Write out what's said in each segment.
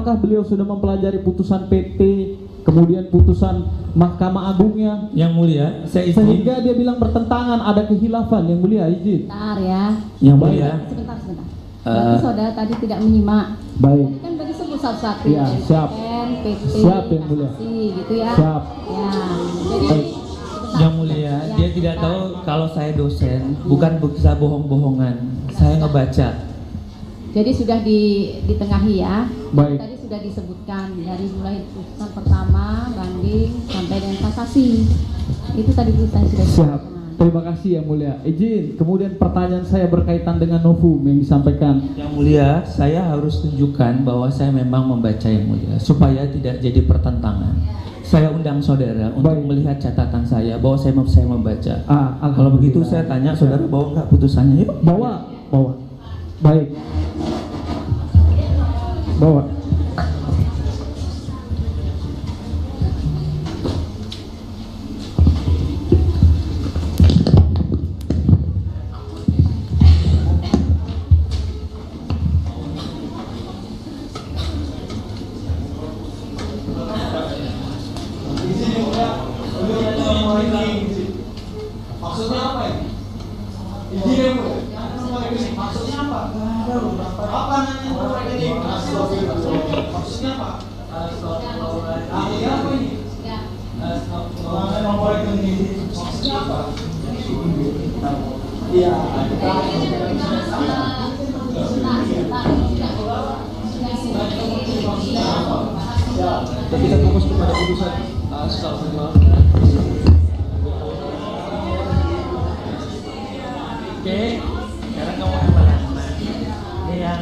apakah beliau sudah mempelajari putusan PT, kemudian putusan Mahkamah Agungnya? Yang mulia, saya izin. Sehingga dia bilang bertentangan, ada kehilafan. Yang mulia, izin. Bentar ya. Yang mulia. Sebentar. Berarti saudara tadi tidak menyimak. Baik. Tadi kan udah disebut satu-satu. Ya, siap. PT, Siap, Yang Mulia. gitu ya. Siap. Ya. Jadi Baik. sebentar. Yang mulia, dia tidak tahu kalau saya dosen, bukan bisa bohong-bohongan. Saya ngebaca. Jadi sudah ditengahi ya. Baik. Tadi sudah disebutkan dari mulai putusan pertama, banding sampai dengan kasasi. Itu tadi putusan sudah Siap. disebutkan. Terima kasih Yang Mulia. Izin. Kemudian pertanyaan saya berkaitan dengan novum yang disampaikan. Yang mulia, saya harus tunjukkan bahwa saya memang membaca yang mulia, supaya tidak jadi pertentangan. Saya undang saudara untuk Baik. melihat catatan saya bahwa saya membaca. Kalau begitu saya tanya saudara bawa nggak putusannya? Yuk. Bawa. Baik. Bawa. Maksudnya apa ini? Izin maksudnya apa? Apa namanya ini? Maksudnya apa? Artinya apa ini? Maksudnya apa? Iya. Kita fokus kepada putusan Oke, sekarang kamu yang mana? Ini yang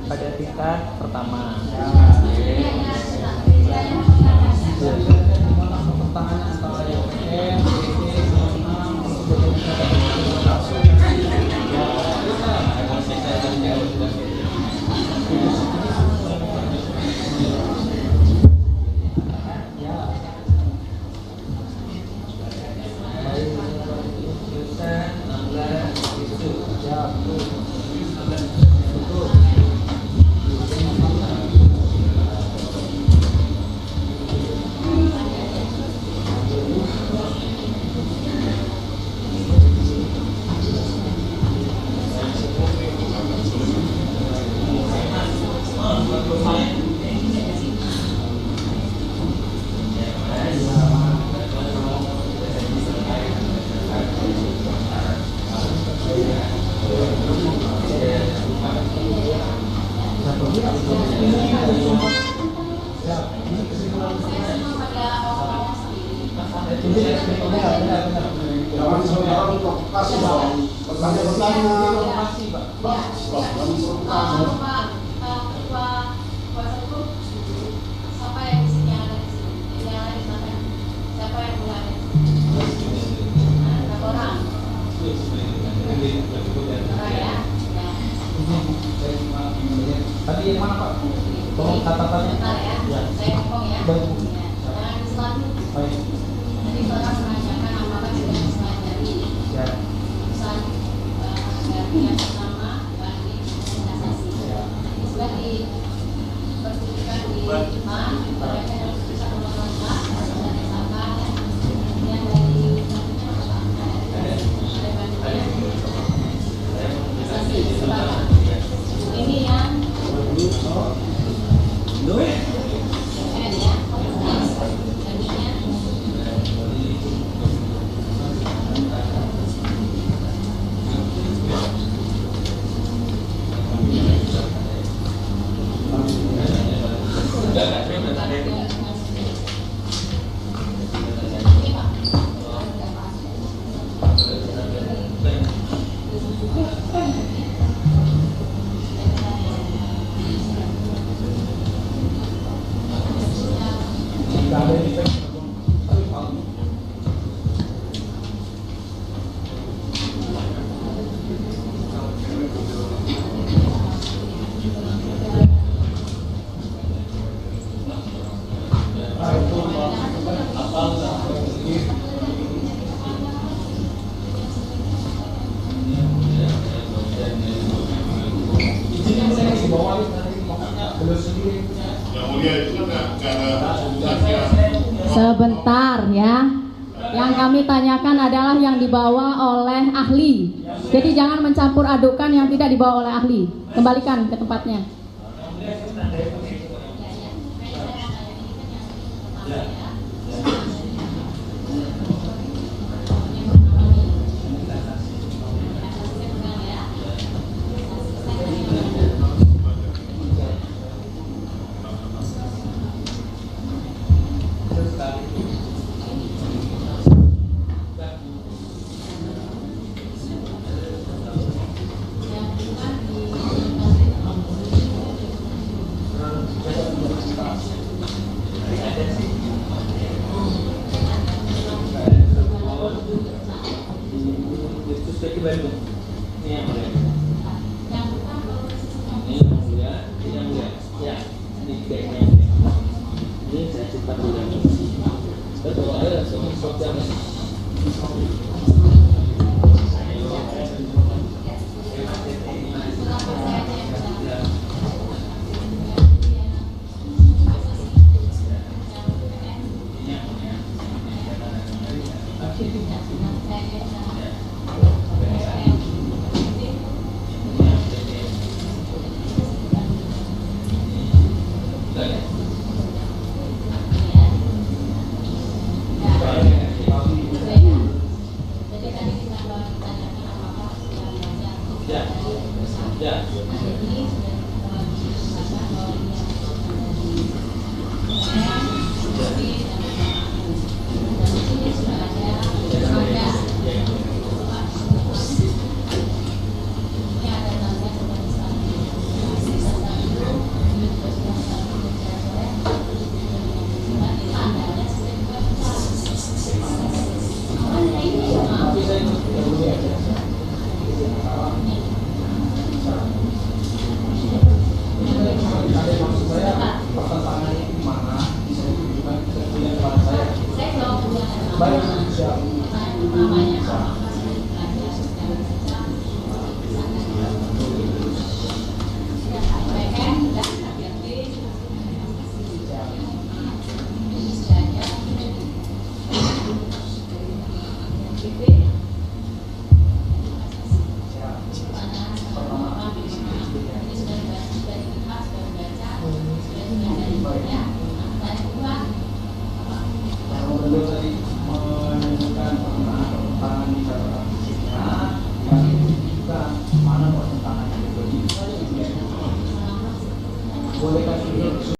pada tingkat pertama. Tadi yang mana Pak? Tolong catatannya. Ya. Saya ngomong ya. Baik. Jangan diselanjutnya. Baik. Jadi saudara menanyakan apakah sudah diselajari Ya. putusan dari yang pertama banding kasasi. Ini sudah diperhatikan di depan mereka yang putusan nomor 14 sudah disahkan ya. Kemudian dari kasasi sebagai ini yang mulia itu kan nggak ada tugasnya. Sebentar ya. Yang kami tanyakan adalah yang dibawa oleh ahli. Jadi jangan mencampur adukan yang tidak dibawa oleh ahli. Kembalikan ke tempatnya. Terus